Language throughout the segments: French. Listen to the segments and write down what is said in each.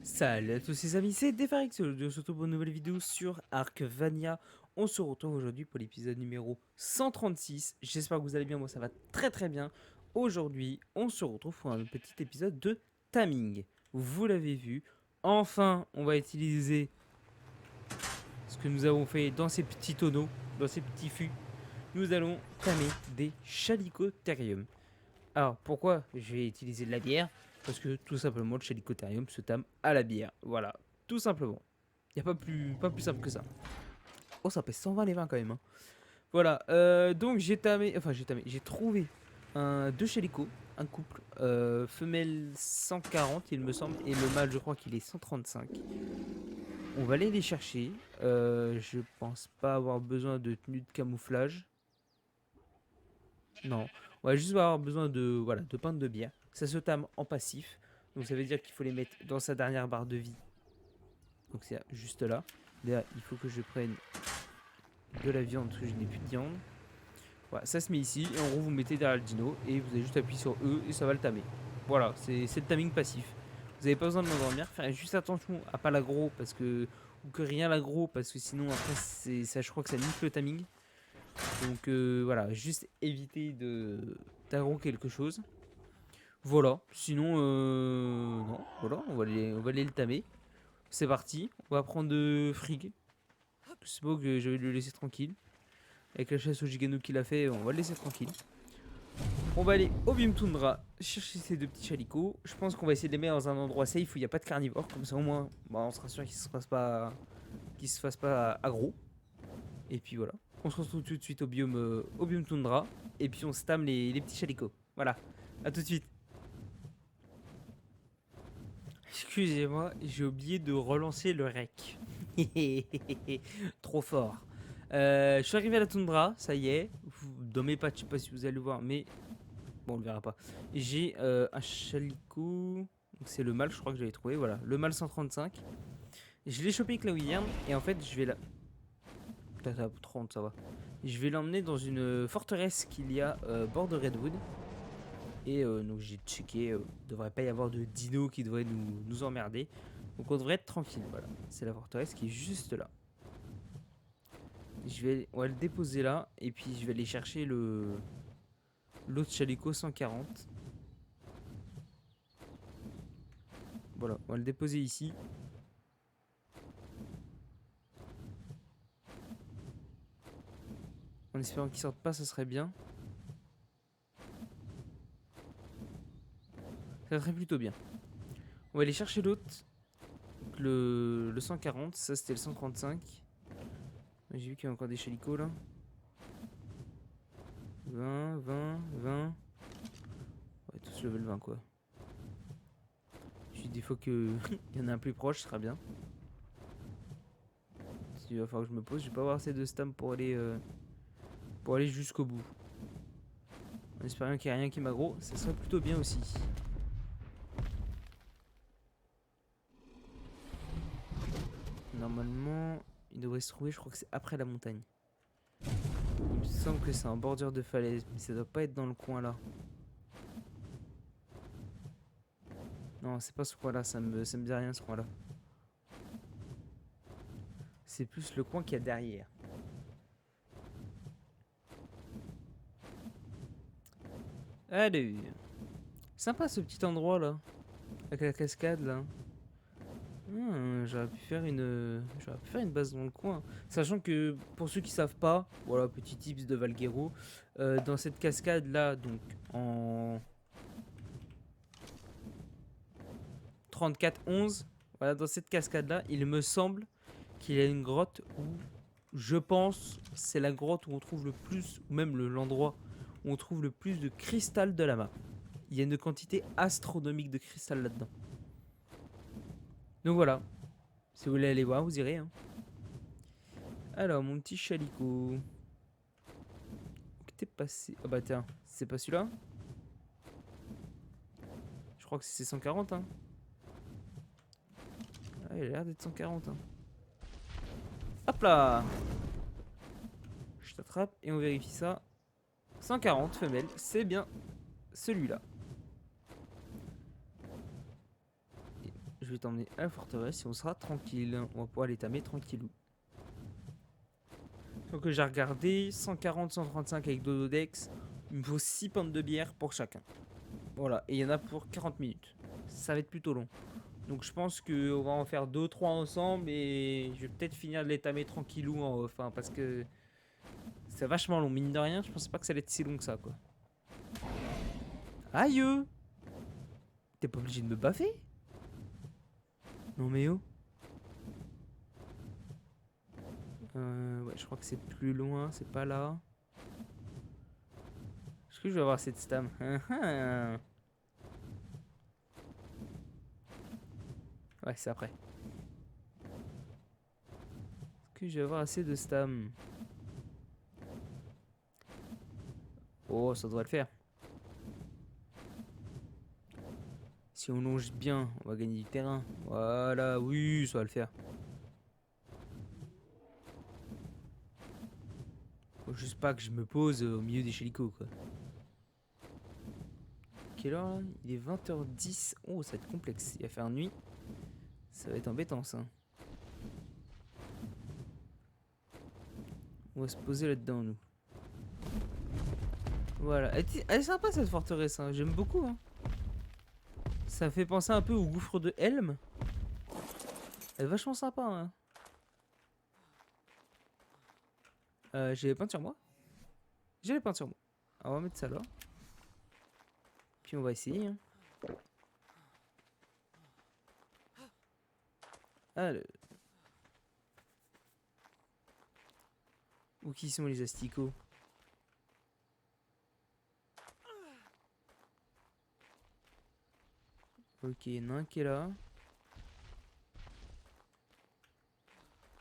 Salut à tous les amis, c'est Defarix, aujourd'hui on se retrouve pour une nouvelle vidéo sur Arcvania. On se retrouve aujourd'hui pour l'épisode numéro 136. J'espère que vous allez bien, moi ça va très très bien. Aujourd'hui on se retrouve pour un petit épisode de Taming. Vous l'avez vu, enfin on va utiliser ce que nous avons fait dans ces petits tonneaux, dans ces petits fûts. Nous allons tamer des chalicothériums. Alors pourquoi je vais utiliser de la bière? Parce que tout simplement le chalicothérium se tame à la bière. Voilà, tout simplement. Il n'y a pas plus simple que ça. Oh, ça pèse 120 les vins quand même, hein. Voilà, donc j'ai trouvé deux chalicots, un couple, femelle 140 il me semble, et le mâle je crois qu'il est 135. On va aller les chercher. Je pense pas avoir besoin de tenue de camouflage. Non, on va juste avoir besoin de, voilà, de pintes de bière. Ça se tame en passif. Donc ça veut dire qu'il faut les mettre dans sa dernière barre de vie. Donc c'est juste là. Là, il faut que je prenne de la viande parce que je n'ai plus de viande. Voilà, ça se met ici. Et en gros, vous mettez derrière le dino et vous avez juste appuyé sur E et ça va le tamer. Voilà, c'est le taming passif. Vous n'avez pas besoin de l'endormir. Faire juste attention à pas l'aggro parce que, ou que rien l'aggro parce que sinon après, ça, je crois que ça nique le taming. Donc voilà, juste éviter d'aggro quelque chose. Voilà, sinon, non, voilà, on va aller le tamer. C'est parti, on va prendre de frig. C'est beau que je vais le laisser tranquille. Avec la chasse au gigano qu'il a fait, on va le laisser tranquille. On va aller au Bim Tundra, chercher ces deux petits chalicots. Je pense qu'on va essayer de les mettre dans un endroit safe où il n'y a pas de carnivores. Comme ça, au moins, bah, on sera sûr qu'ils se fassent pas aggro. Et puis voilà, on se retrouve tout de suite au biome Tundra. Et puis on stame les petits chalicots. Voilà, à tout de suite. Excusez-moi, j'ai oublié de relancer le rec. Trop fort. Je suis arrivé à la toundra, ça y est. Dans mes pattes, je sais pas si vous allez le voir, mais bon, on le verra pas. J'ai un chalicot. C'est le mâle, je crois que j'avais trouvé. Voilà, le mâle 135. Je l'ai chopé avec la William et en fait, je vais la. Peut-être à 30, ça va. Je vais l'emmener dans une forteresse qu'il y a bord de Redwood. Et donc j'ai checké, devrait pas y avoir de dino qui devrait nous emmerder. Donc on devrait être tranquille, voilà. C'est la forteresse qui est juste là. On va le déposer là, et puis je vais aller chercher l'autre chalico 140. Voilà, on va le déposer ici. En espérant qu'il sorte pas, ça serait bien. Ça serait plutôt bien. On va aller chercher l'autre. Le 140, ça c'était le 135. J'ai vu qu'il y a encore des chalicots là. 20, 20, 20. Ouais, tous level 20 quoi. Des fois qu'il y en a un plus proche, ce sera bien. Il va falloir que je me pose. Je vais pas avoir assez de stam pour aller jusqu'au bout. En espérant qu'il n'y a rien qui m'aggro, ça serait plutôt bien aussi. Normalement, il devrait se trouver, je crois que c'est après la montagne. Il me semble que c'est en bordure de falaise, mais ça doit pas être dans le coin là. Non, c'est pas ce coin là, ça me dit rien ce coin là. C'est plus le coin qu'il y a derrière. Allez. Sympa ce petit endroit là. Avec la cascade là. J'aurais pu faire une base dans le coin. Sachant que pour ceux qui savent pas, voilà, petit tips de Valguero, dans cette cascade là, donc en 34-11, voilà, dans cette cascade là, il me semble qu'il y a une grotte où, je pense, c'est la grotte où on trouve le plus, ou même l'endroit où on trouve le plus de cristal de la map. Il y a une quantité astronomique de cristal là-dedans. Donc voilà, si vous voulez aller voir, vous irez, hein. Alors, mon petit chalicot. Où t'es passé? Ah bah tiens, c'est pas celui-là? Je crois que c'est 140, hein. Ah, il a l'air d'être 140, hein. Hop là! Je t'attrape et on vérifie ça. 140 femelle, c'est bien celui-là. je vais t'emmener à la forteresse et on sera tranquille. On va pouvoir aller tamer tranquillou. Donc j'ai regardé 140, 135 avec Dododex. Il me faut 6 pintes de bière pour chacun. Voilà, et il y en a pour 40 minutes. Ça va être plutôt long. Donc je pense qu'on va en faire 2-3 ensemble et je vais peut-être finir de les tamer tranquillou en off. Hein, parce que c'est vachement long. Mine de rien, je pensais pas que ça allait être si long que ça, quoi. Aïe! T'es pas obligé de me baffer? Non mais oh. Ouais, je crois que c'est plus loin, c'est pas là. Est-ce que je vais avoir cette stam? Ouais, c'est après. Est-ce que je vais avoir assez de stam? Oh, ça devrait le faire. Si on longe bien, on va gagner du terrain. Voilà, oui, ça va le faire. Faut juste pas que je me pose au milieu des chelicots, quoi. Quelle heure là? Il est 20h10. Oh, ça va être complexe. Il va faire nuit. Ça va être embêtant, ça. On va se poser là-dedans, nous. Voilà. Elle est sympa, cette forteresse. Hein. J'aime beaucoup. Hein. Ça fait penser un peu au gouffre de Helm. Elle est vachement sympa. Hein. J'ai les peintes sur moi? J'ai les peintes sur moi. Alors, on va mettre ça là. Puis on va essayer. Hein. Alors. Où qui sont les asticots? Ok, il y en a un qui est là.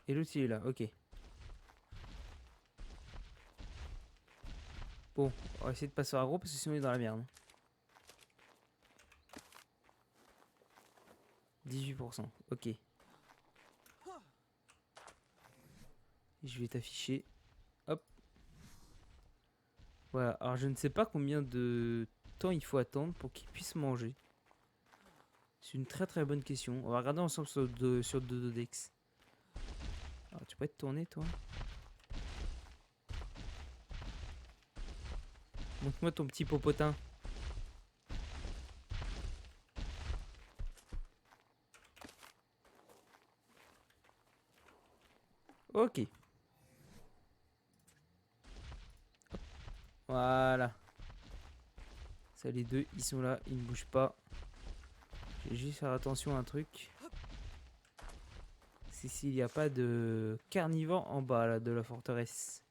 Et l'autre il est là, ok. Bon, on va essayer de pas se faire aggro parce que sinon on est dans la merde. 18%, ok. Je vais t'afficher. Hop. Voilà, alors je ne sais pas combien de temps il faut attendre pour qu'il puisse manger. C'est une très très bonne question. On va regarder ensemble sur Dododex. Alors tu peux être tourné toi? Montre-moi ton petit popotin. Ok. Voilà. Ça les deux, ils sont là, ils ne bougent pas. Je vais juste faire attention à un truc. C'est s'il n'y a pas de carnivore en bas là, de la forteresse.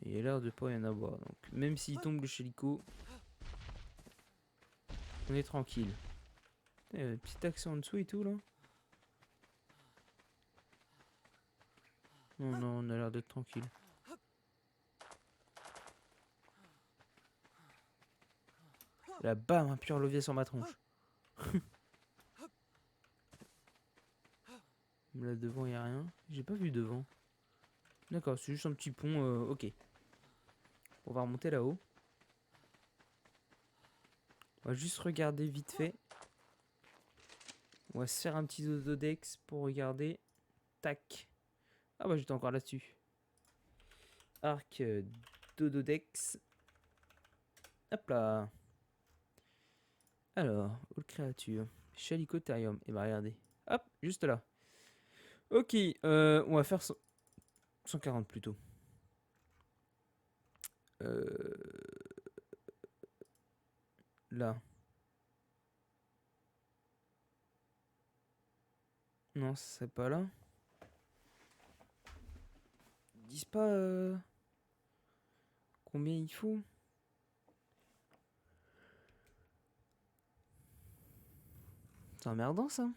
Il y a l'air de pas y en avoir. Donc même s'il tombe le chelico, on est tranquille. Petit accent en dessous et tout là. Non, non, on a l'air d'être tranquille. Là, bam, un pur levier sur ma tronche. Là devant, il n'y a rien. J'ai pas vu devant. D'accord, c'est juste un petit pont. Ok. On va remonter là-haut. On va juste regarder vite fait. On va se faire un petit dododex pour regarder. Tac. Ah bah j'étais encore là-dessus. Arc dododex. Hop là. Alors, haute créature. Chalicotherium. Et bah regardez. Hop, juste là. Ok, on va faire 140 plutôt. Là. Non, c'est pas là. Ils disent pas combien il faut. C'est emmerdant ça.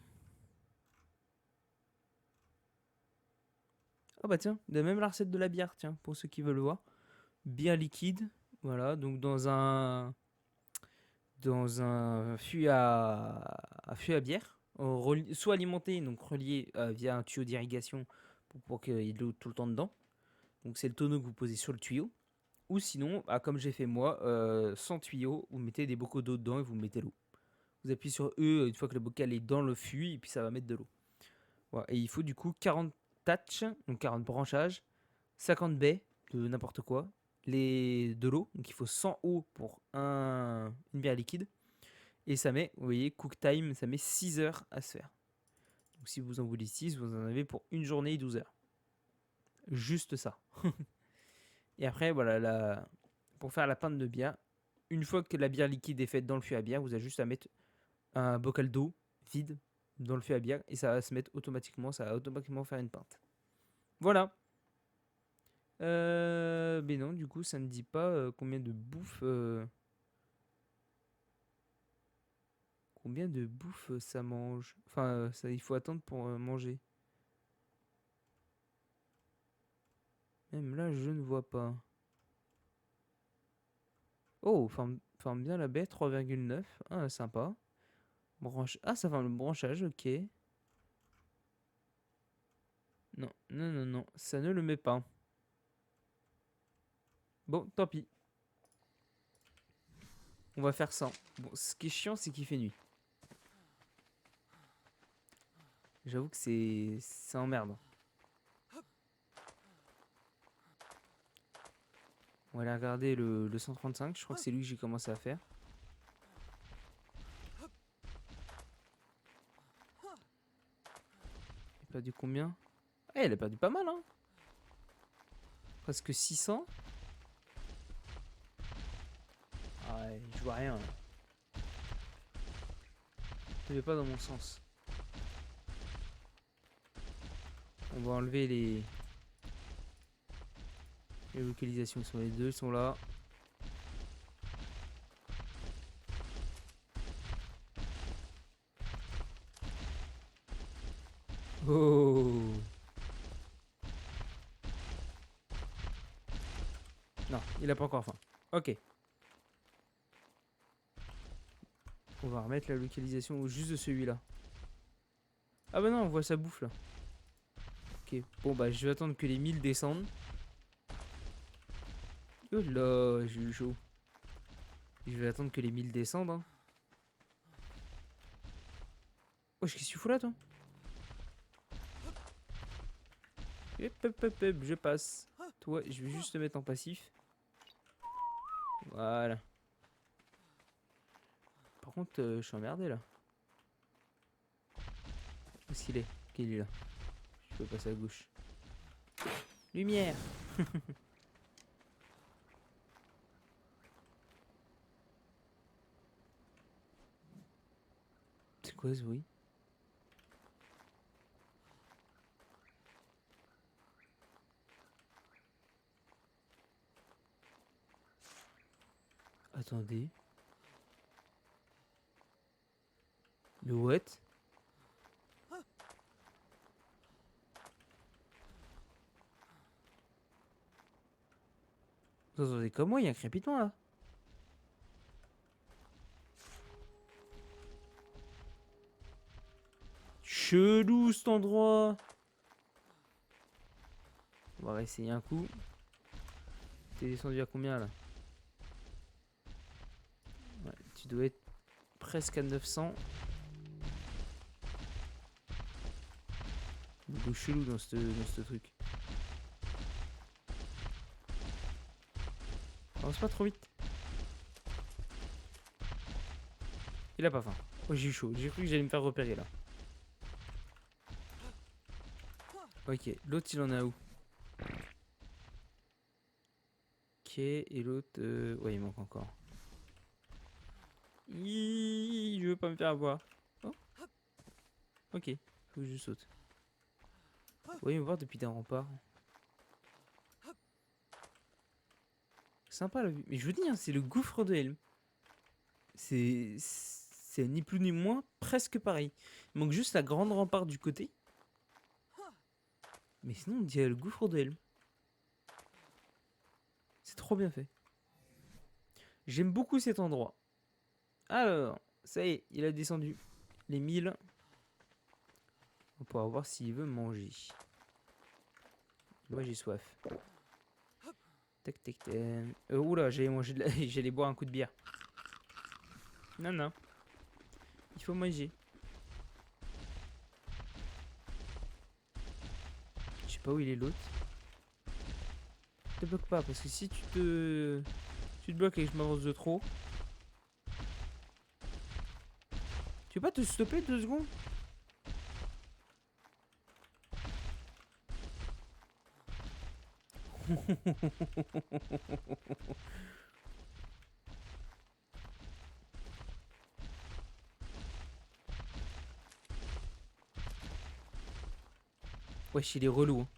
Ah bah tiens, de même la recette de la bière, tiens, pour ceux qui veulent voir. Bière liquide, voilà, donc dans un fût à bière, soit alimenté, donc relié via un tuyau d'irrigation pour qu'il y ait de l'eau tout le temps dedans. Donc c'est le tonneau que vous posez sur le tuyau, Ou sinon, bah, comme j'ai fait moi, sans tuyau, vous mettez des bocaux d'eau dedans et vous mettez l'eau. Vous appuyez sur E une fois que le bocal est dans le fût et puis ça va mettre de l'eau. Voilà. Et il faut du coup 40 tatches, donc 40 branchages, 50 baies de n'importe quoi, de l'eau, donc il faut 100 eau pour une bière liquide. Et ça met, vous voyez, cook time, ça met 6 heures à se faire. Donc si vous en voulez 6, vous en avez pour une journée et 12 heures. Juste ça. Et après, voilà, pour faire la pinte de bière, une fois que la bière liquide est faite dans le fût à bière, vous avez juste à mettre un bocal d'eau vide dans le fût à bière et ça va se mettre automatiquement, ça va automatiquement faire une pinte. Voilà. Mais non, du coup, ça ne dit pas combien de bouffe. Combien de bouffe ça mange. Enfin, ça, il faut attendre pour manger. Même là, je ne vois pas. Oh, forme bien la baie, 3,9. Ah, sympa. Ah, ça forme le branchage, ok. Non, non, non, non, ça ne le met pas. Bon, tant pis. On va faire ça. Bon, ce qui est chiant, c'est qu'il fait nuit. J'avoue que ça emmerde. On va aller regarder le 135. Je crois que c'est lui que j'ai commencé à faire. Il a perdu combien? Ah, il a perdu pas mal, hein. Presque 600. Ah ouais, je vois rien. Ne vais pas dans mon sens. On va enlever les localisations qui sont les deux, sont là. Oh non, il a pas encore faim. Ok. On va remettre la localisation juste de celui-là. Ah bah non, on voit sa bouffe là. Ok, bon bah je vais attendre que les 1000 descendent. Oh là, j'ai eu chaud. Je vais attendre que les 1000 descendent. Hein. Oh, qu'est-ce que tu fous là, toi? Hop, je passe. Toi, je vais juste te mettre en passif. Voilà. Par contre, je suis emmerdé là. Où est-ce qu'il est? Ok, il est là. Je peux passer à gauche. Lumière. C'est quoi ce bruit? Attendez. Le what? Attendez, comme moi, il y a un crépitement là. Chelou cet endroit. On va réessayer un coup. T'es descendu à combien là? Ouais, tu dois être presque à 900. Beaucoup chelou dans ce truc. Avance pas trop vite. Il a pas faim. Oh, j'ai eu chaud. J'ai cru que j'allais me faire repérer là. Ok, l'autre il en a où? Ok, et l'autre... Ouais, il manque encore. Je veux pas me faire avoir. Oh. Ok, faut que je saute. Vous voyez me voir depuis des remparts. Sympa la vue. Mais je vous dis, hein, c'est le gouffre de Helm. C'est ni plus ni moins presque pareil. Il manque juste la grande rempart du côté. Mais sinon, on dirait le gouffre de Helm. C'est trop bien fait. J'aime beaucoup cet endroit. Alors, ça y est, il a descendu les 1000. On pourra voir s'il veut manger. Moi, j'ai soif. Tac, tac, tac. Oula, j'allais boire un coup de bière. Non, non. Il faut manger. Je sais pas où il est l'autre. Te bloque pas, parce que si tu te bloques et que je m'avance de trop. Tu veux pas te stopper 2 secondes? Wesh, il est relou. Hein.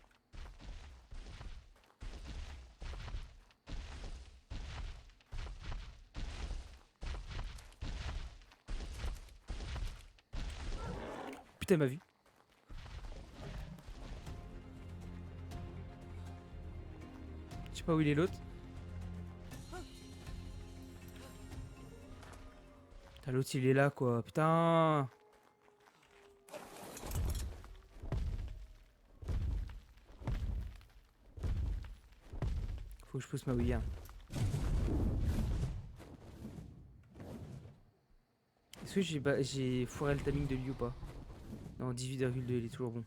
Putain, il m'a vu. Je sais pas où il est l'autre. Putain, l'autre il est là quoi. Putain. Faut que je pousse ma Wii. Est-ce que j'ai foiré le timing de lui ou pas? Non, 18,2, il est toujours bon.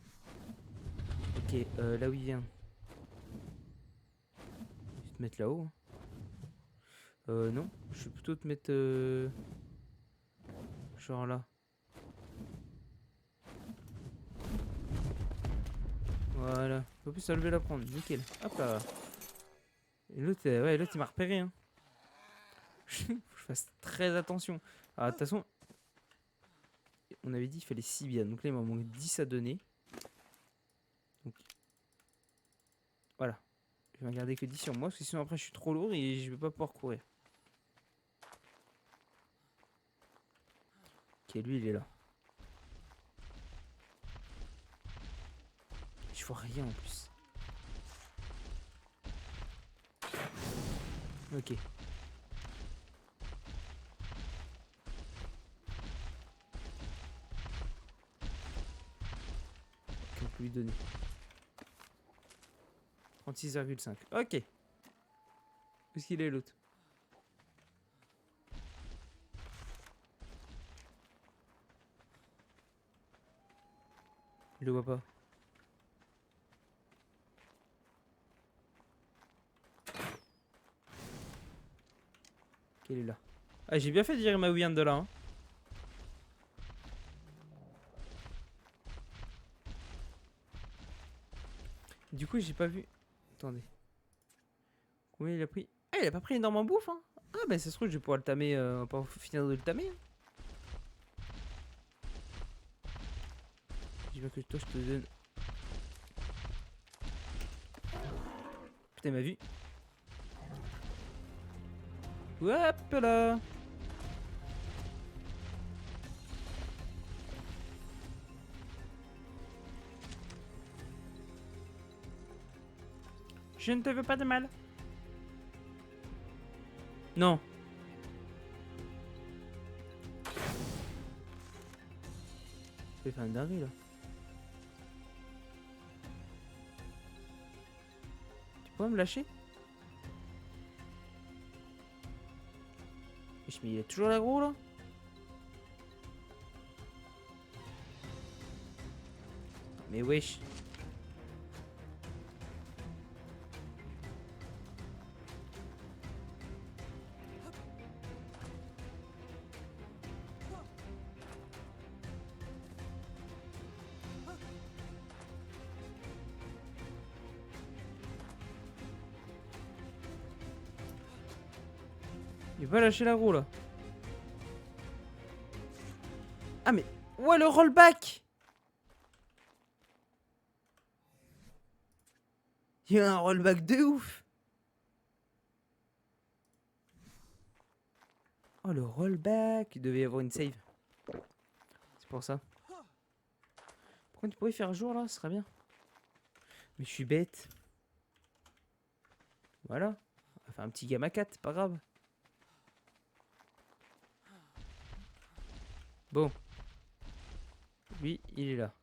Ok, là où il vient. Je vais te mettre là-haut. Hein. Non, je vais plutôt te mettre genre là. Voilà. Faut plus se lever la prendre. Nickel. Hop là. Et l'autre, ouais, l'autre il m'a repéré. Hein. Faut que je fasse très attention. Ah, de toute façon, on avait dit qu'il fallait 6 biens. Donc là, il m'en manque 10 à donner. Donc, voilà. Je vais en garder que 10 sur moi. Parce que sinon, après, je suis trop lourd et je vais pas pouvoir courir. Ok, lui, il est là. Je vois rien en plus. Ok. On peut lui donner. 36,5. Ok. Où est-ce qu'il est l'autre? Je le vois pas. Quel est là? Ah, j'ai bien fait de virer ma Wii de là. Hein. Du coup, j'ai pas vu. Attendez. Combien il a pris? Ah, il a pas pris énormément de bouffe. Hein. Ah, bah ça se trouve, je vais pouvoir le tamer. On va pas finir de le tamer. Hein. Je veux que toi, je te donne. Putain, il m'a vu. Hop là. Je ne te veux pas de mal. Non. Je vais faire une dinguerie là. Tu pourrais me lâcher? Wesh, mais il est toujours l'aggro là? Mais wesh. Il va lâcher l'aggro là. Ah mais... Ouais, le rollback. Il y a un rollback de ouf. Oh, le rollback. Il devait y avoir une save. C'est pour ça. Pourquoi tu pourrais faire jour là? Ce serait bien. Mais je suis bête. Voilà. On va faire un petit gamma 4, pas grave. Bon. Lui, il est là.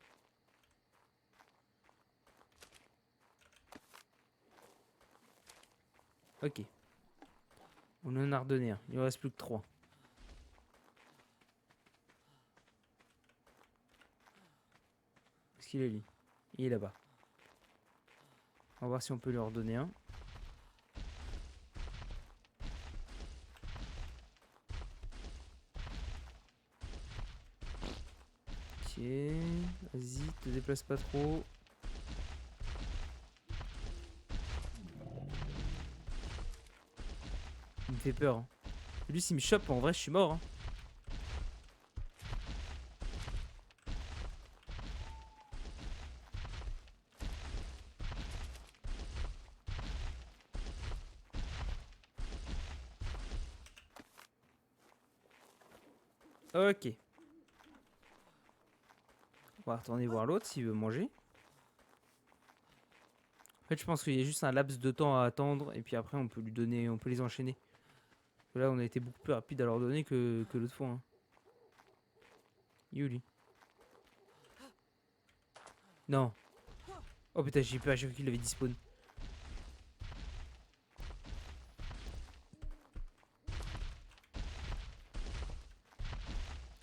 Ok. On en a redonné un. Il ne reste plus que 3. Est-ce qu'il est lui? Il est là-bas. On va voir si on peut lui en redonner un. Ok. Vas-y, te déplace pas trop. Il me fait peur. Hein. Lui, s'il me chope, en vrai, je suis mort. Hein. Ok. On va retourner voir l'autre s'il veut manger. En fait, je pense qu'il y a juste un laps de temps à attendre et puis après, on peut lui donner, on peut les enchaîner. Là, on a été beaucoup plus rapide à leur donner que l'autre fois. Hein. Yuli. Non. Oh putain, j'ai peur à chaque fois qu'il avait dispawn.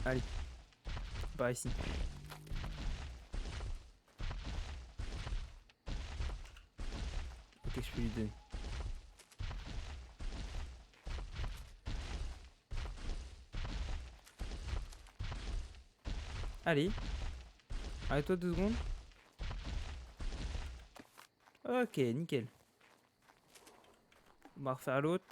Allez. Par ici. Ok, je peux lui donner. Allez. Arrête-toi 2 secondes. Ok, nickel. On va refaire l'autre.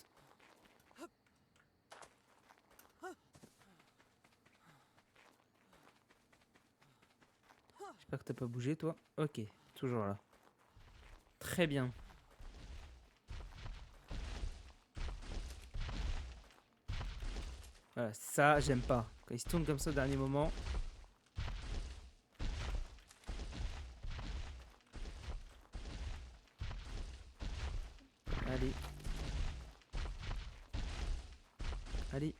J'espère que t'as pas bougé, toi. Ok, toujours là. Très bien. Voilà, ça, j'aime pas. Quand il se tourne comme ça au dernier moment. Allez. Allez.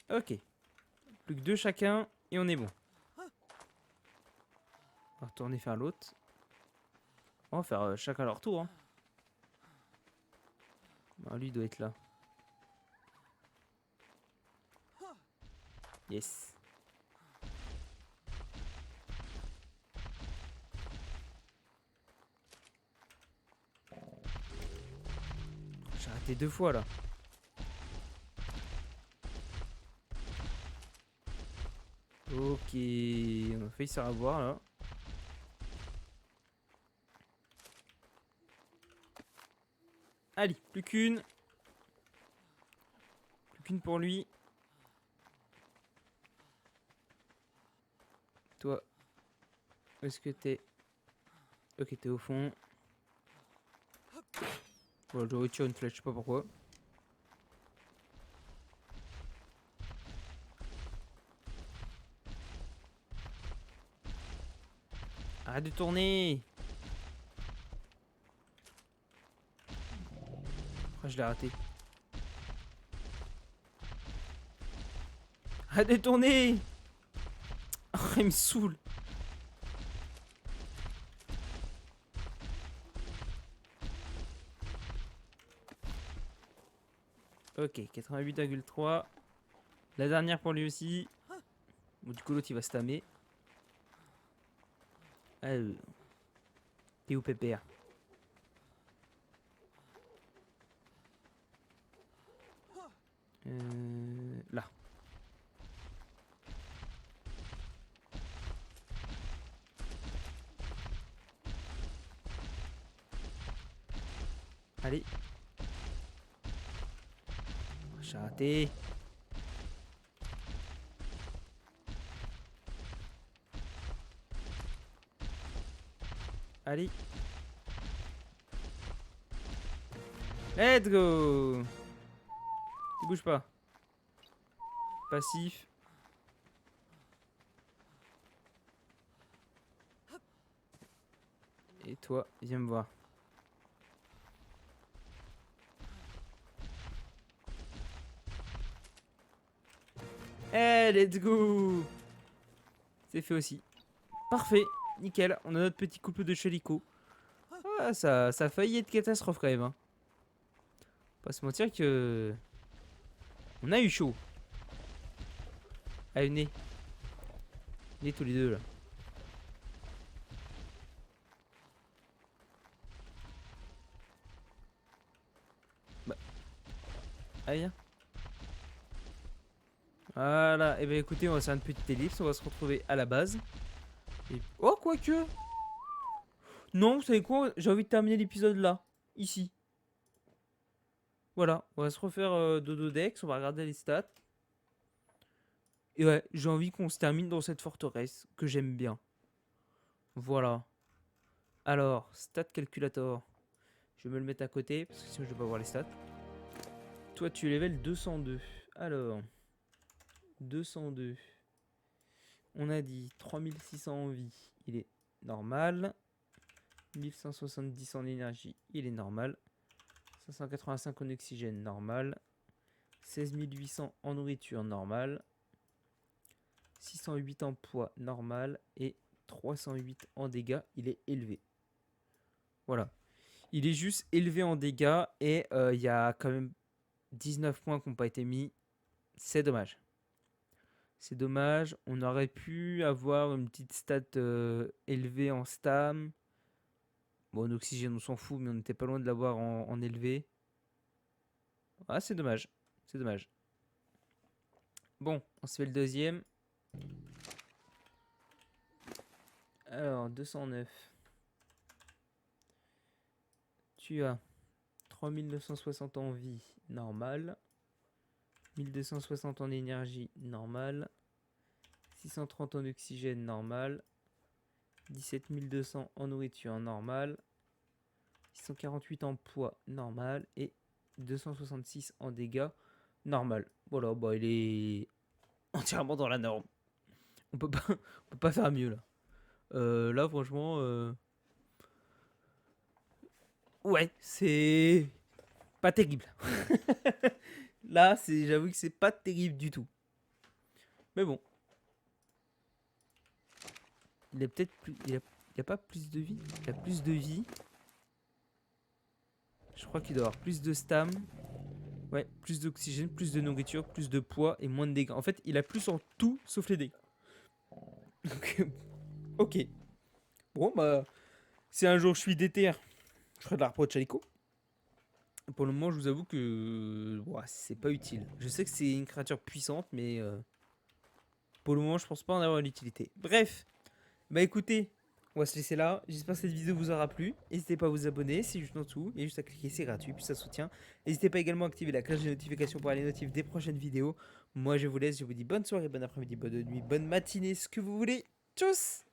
Ok. Plus que 2 chacun et on est bon. On va retourner faire l'autre. On va faire chacun leur tour. Hein. Bon, lui doit être là. Yes. J'ai raté 2 fois là. Ok. On a failli se faire avoir là. Allez, plus qu'une. Plus qu'une pour lui. Toi, où est-ce que t'es? Ok, t'es au fond. Bon, je retire une flèche, je sais pas pourquoi. Arrête de tourner. Pourquoi je l'ai raté? Arrête de tourner. Oh, il me saoule. Ok, 88,3. La dernière pour lui aussi. Bon, du coup, l'autre il va se tamer. T'es où, pépère? Là. Allez. J'ai raté. Allez. Let's go. Tu bouges pas. Passif. Et toi, viens me voir. Eh, let's go. C'est fait aussi. Parfait. Nickel. On a notre petit couple de chalicots. Ah, ça a failli être catastrophe quand même. Hein. Pas se mentir que... On a eu chaud. Allez, venez. Venez tous les deux là. Bah. Allez, viens. Voilà. Et ben écoutez, on va faire une petite ellipse. On va se retrouver à la base. Et... Oh, quoique. Non, vous savez quoi? J'ai envie de terminer l'épisode là. Ici. Voilà. On va se refaire Dodo Dex. On va regarder les stats. Et ouais, j'ai envie qu'on se termine dans cette forteresse que j'aime bien. Voilà. Alors, stat calculator. Je vais me le mettre à côté parce que sinon je vais pas voir les stats. Toi, tu es level 202. Alors, 202. On a dit 3600 en vie, il est normal. 1170 en énergie, il est normal. 585 en oxygène, normal. 16800 en nourriture, normal. 608 en poids, normal. Et 308 en dégâts, il est élevé. Voilà. Il est juste élevé en dégâts et il y a quand même 19 points qui n'ont pas été mis. C'est dommage. C'est dommage. On aurait pu avoir une petite stat élevée en stam. Bon, en oxygène, on s'en fout, mais on n'était pas loin de l'avoir en élevé. Ah, c'est dommage. C'est dommage. Bon, on se fait le deuxième. Alors, 209. Tu as 3960 en vie, normal. 1260 en énergie, normal. 630 en oxygène, normal. 17200 en nourriture, normal. 648 en poids, normal. Et 266 en dégâts, normal. Voilà, bah il est entièrement dans la norme. On peut pas faire mieux là. Là, franchement, ouais, c'est pas terrible. Là, j'avoue que c'est pas terrible du tout. Mais bon. Il a peut-être plus. Il a pas plus de vie. Il a plus de vie. Je crois qu'il doit avoir plus de stam. Ouais, plus d'oxygène, plus de nourriture, plus de poids et moins de dégâts. En fait, il a plus en tout sauf les dégâts. Donc, ok. Bon, bah. Si un jour je suis déter, je ferai de la repro de Chalico. Pour le moment, je vous avoue que. Ouais, c'est pas utile. Je sais que c'est une créature puissante, mais. Pour le moment, je pense pas en avoir l'utilité. Bref. Bah écoutez, on va se laisser là. J'espère que cette vidéo vous aura plu. N'hésitez pas à vous abonner, c'est juste en dessous. Et juste à cliquer, c'est gratuit, puis ça soutient. N'hésitez pas également à activer la cloche de notification pour aller notifier des prochaines vidéos. Moi je vous laisse, je vous dis bonne soirée, bon après-midi, bonne nuit, bonne matinée, ce que vous voulez. Tchuss!